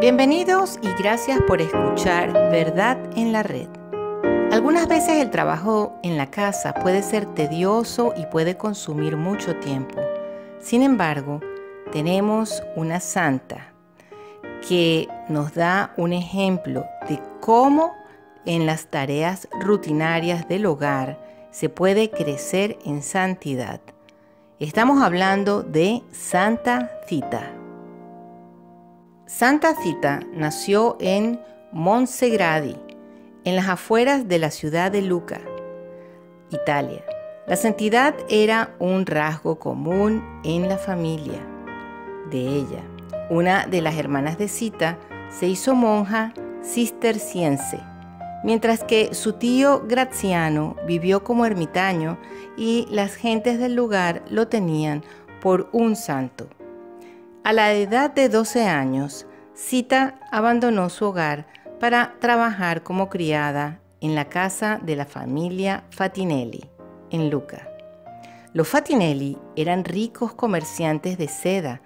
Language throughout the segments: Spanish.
Bienvenidos y gracias por escuchar Verdad en la Red. Algunas veces el trabajo en la casa puede ser tedioso y puede consumir mucho tiempo. Sin embargo, tenemos una santa que nos da un ejemplo de cómo en las tareas rutinarias del hogar se puede crecer en santidad. Estamos hablando de Santa Zita. Santa Zita nació en Monsegradi, en las afueras de la ciudad de Lucca, Italia. La santidad era un rasgo común en la familia de ella. Una de las hermanas de Zita se hizo monja cisterciense, mientras que su tío Graziano vivió como ermitaño y las gentes del lugar lo tenían por un santo. A la edad de 12 años, Zita abandonó su hogar para trabajar como criada en la casa de la familia Fatinelli, en Lucca. Los Fatinelli eran ricos comerciantes de seda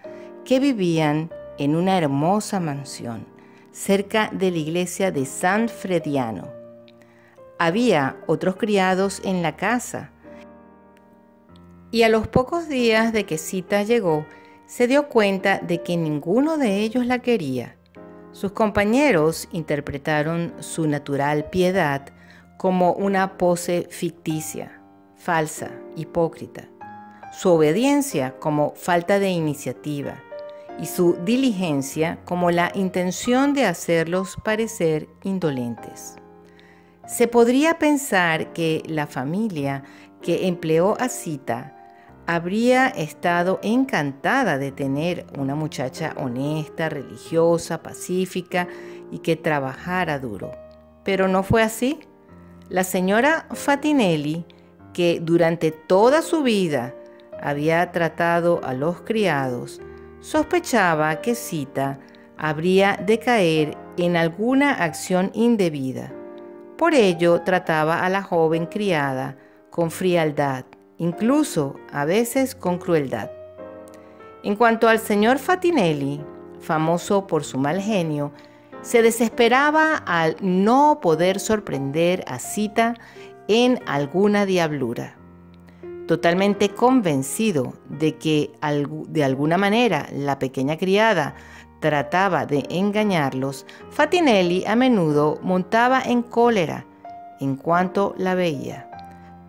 que vivían en una hermosa mansión cerca de la iglesia de San Frediano. Había otros criados en la casa y a los pocos días de que Zita llegó, se dio cuenta de que ninguno de ellos la quería. Sus compañeros interpretaron su natural piedad como una pose ficticia, falsa, hipócrita, su obediencia como falta de iniciativa y su diligencia como la intención de hacerlos parecer indolentes. Se podría pensar que la familia que empleó a Zita habría estado encantada de tener una muchacha honesta, religiosa, pacífica y que trabajara duro. Pero no fue así. La señora Fatinelli, que durante toda su vida había tratado a los criados, sospechaba que Zita habría de caer en alguna acción indebida. Por ello trataba a la joven criada con frialdad, incluso a veces con crueldad. En cuanto al señor Fatinelli, famoso por su mal genio, se desesperaba al no poder sorprender a Zita en alguna diablura. Totalmente convencido de que de alguna manera la pequeña criada trataba de engañarlos, Fatinelli a menudo montaba en cólera en cuanto la veía.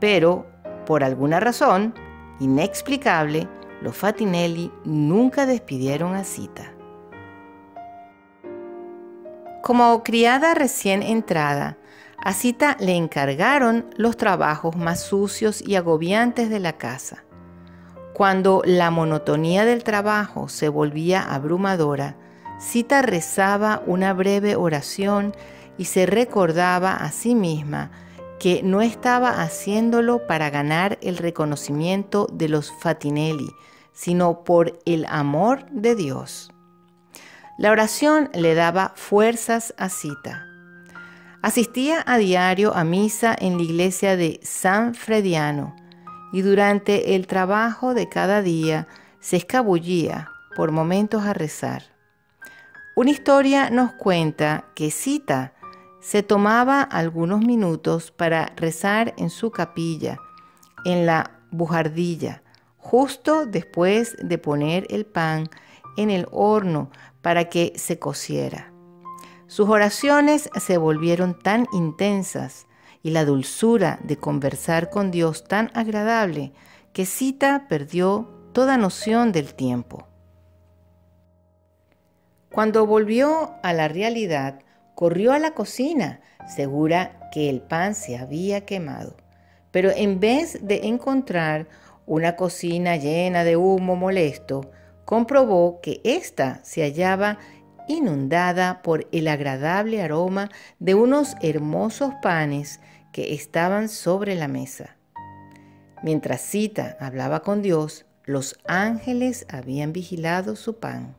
Pero por alguna razón inexplicable, los Fatinelli nunca despidieron a Zita. Como criada recién entrada, a Zita le encargaron los trabajos más sucios y agobiantes de la casa. Cuando la monotonía del trabajo se volvía abrumadora, Zita rezaba una breve oración y se recordaba a sí misma que no estaba haciéndolo para ganar el reconocimiento de los Fatinelli, sino por el amor de Dios. La oración le daba fuerzas a Zita. Asistía a diario a misa en la iglesia de San Frediano y durante el trabajo de cada día se escabullía por momentos a rezar. Una historia nos cuenta que Zita se tomaba algunos minutos para rezar en su capilla, en la bujardilla, justo después de poner el pan en el horno para que se cociera. Sus oraciones se volvieron tan intensas y la dulzura de conversar con Dios tan agradable que Zita perdió toda noción del tiempo. Cuando volvió a la realidad, corrió a la cocina, segura que el pan se había quemado. Pero en vez de encontrar una cocina llena de humo molesto, comprobó que ésta se hallaba inundada por el agradable aroma de unos hermosos panes que estaban sobre la mesa. Mientras Zita hablaba con Dios, los ángeles habían vigilado su pan.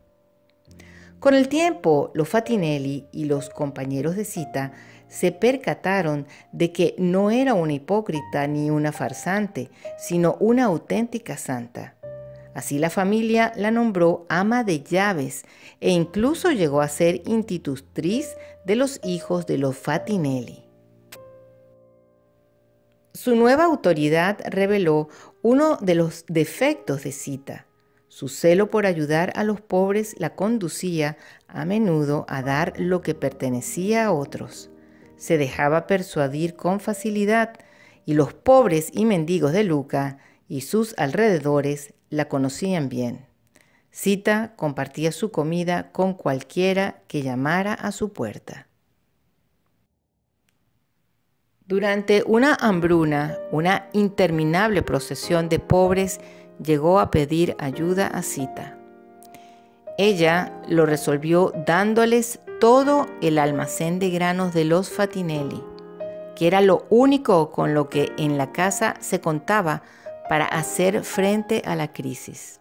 Con el tiempo, los Fatinelli y los compañeros de Zita se percataron de que no era una hipócrita ni una farsante, sino una auténtica santa. Así la familia la nombró ama de llaves e incluso llegó a ser institutriz de los hijos de los Fatinelli. Su nueva autoridad reveló uno de los defectos de Sita. Su celo por ayudar a los pobres la conducía a menudo a dar lo que pertenecía a otros. Se dejaba persuadir con facilidad y los pobres y mendigos de Lucca y sus alrededores la conocían bien. Sita compartía su comida con cualquiera que llamara a su puerta. Durante una hambruna, una interminable procesión de pobres llegó a pedir ayuda a Sita. Ella lo resolvió dándoles todo el almacén de granos de los Fatinelli, que era lo único con lo que en la casa se contaba para hacer frente a la crisis.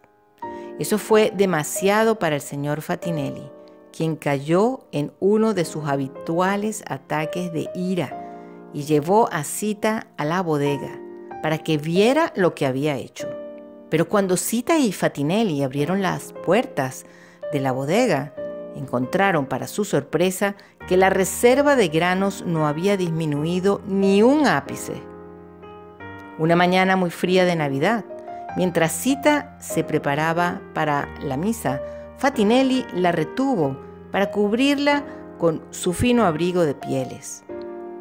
Eso fue demasiado para el señor Fatinelli, quien cayó en uno de sus habituales ataques de ira y llevó a Sita a la bodega para que viera lo que había hecho. Pero cuando Sita y Fatinelli abrieron las puertas de la bodega, encontraron para su sorpresa que la reserva de granos no había disminuido ni un ápice. Una mañana muy fría de Navidad, mientras Sita se preparaba para la misa, Fatinelli la retuvo para cubrirla con su fino abrigo de pieles.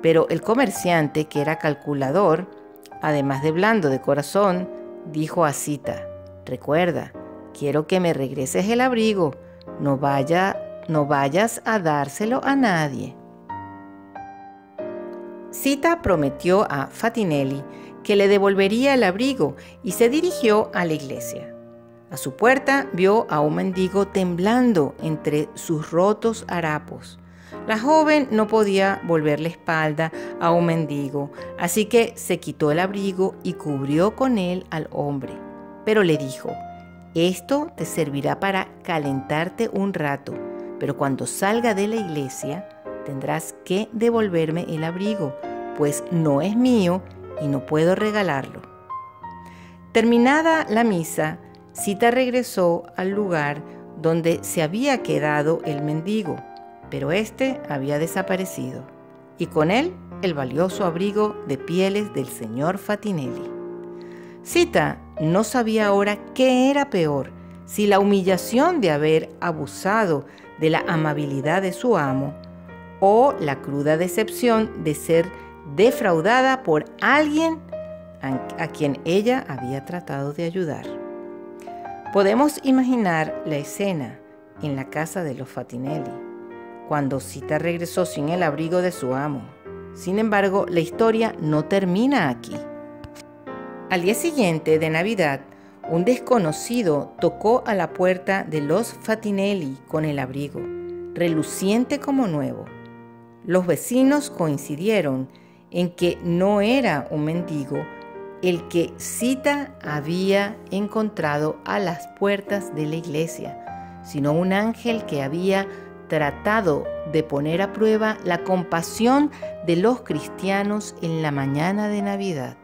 Pero el comerciante, que era calculador, además de blando de corazón, dijo a Sita: «Recuerda, quiero que me regreses el abrigo, no vayas a dárselo a nadie». Sita prometió a Fatinelli que le devolvería el abrigo y se dirigió a la iglesia. A su puerta vio a un mendigo temblando entre sus rotos harapos. La joven no podía volver la espalda a un mendigo, así que se quitó el abrigo y cubrió con él al hombre. Pero le dijo: «Esto te servirá para calentarte un rato, pero cuando salga de la iglesia tendrás que devolverme el abrigo, pues no es mío y no puedo regalarlo». Terminada la misa, Sita regresó al lugar donde se había quedado el mendigo, pero este había desaparecido, y con él el valioso abrigo de pieles del señor Fatinelli. Sita no sabía ahora qué era peor, si la humillación de haber abusado de la amabilidad de su amo o la cruda decepción de ser defraudada por alguien a quien ella había tratado de ayudar. Podemos imaginar la escena en la casa de los Fatinelli, cuando Sita regresó sin el abrigo de su amo. Sin embargo, la historia no termina aquí. Al día siguiente de Navidad, un desconocido tocó a la puerta de los Fatinelli con el abrigo, reluciente como nuevo. Los vecinos coincidieron en que no era un mendigo el que Sita había encontrado a las puertas de la iglesia, sino un ángel que había tratado de poner a prueba la compasión de los cristianos en la mañana de Navidad.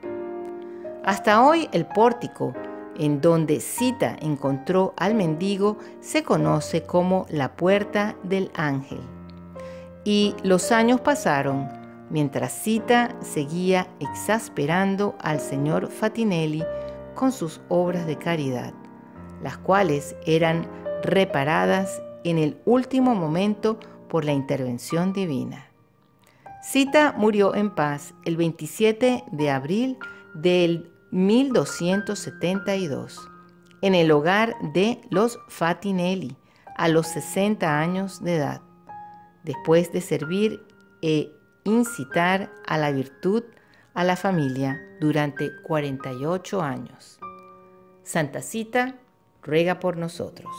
Hasta hoy el pórtico en donde Sita encontró al mendigo se conoce como la Puerta del Ángel. Y los años pasaron mientras Sita seguía exasperando al señor Fatinelli con sus obras de caridad, las cuales eran reparadas en el último momento por la intervención divina. Sita murió en paz el 27 de abril del 1272 en el hogar de los Fatinelli a los 60 años de edad, después de servir e incitar a la virtud a la familia durante 48 años. Santa Sita ruega por nosotros.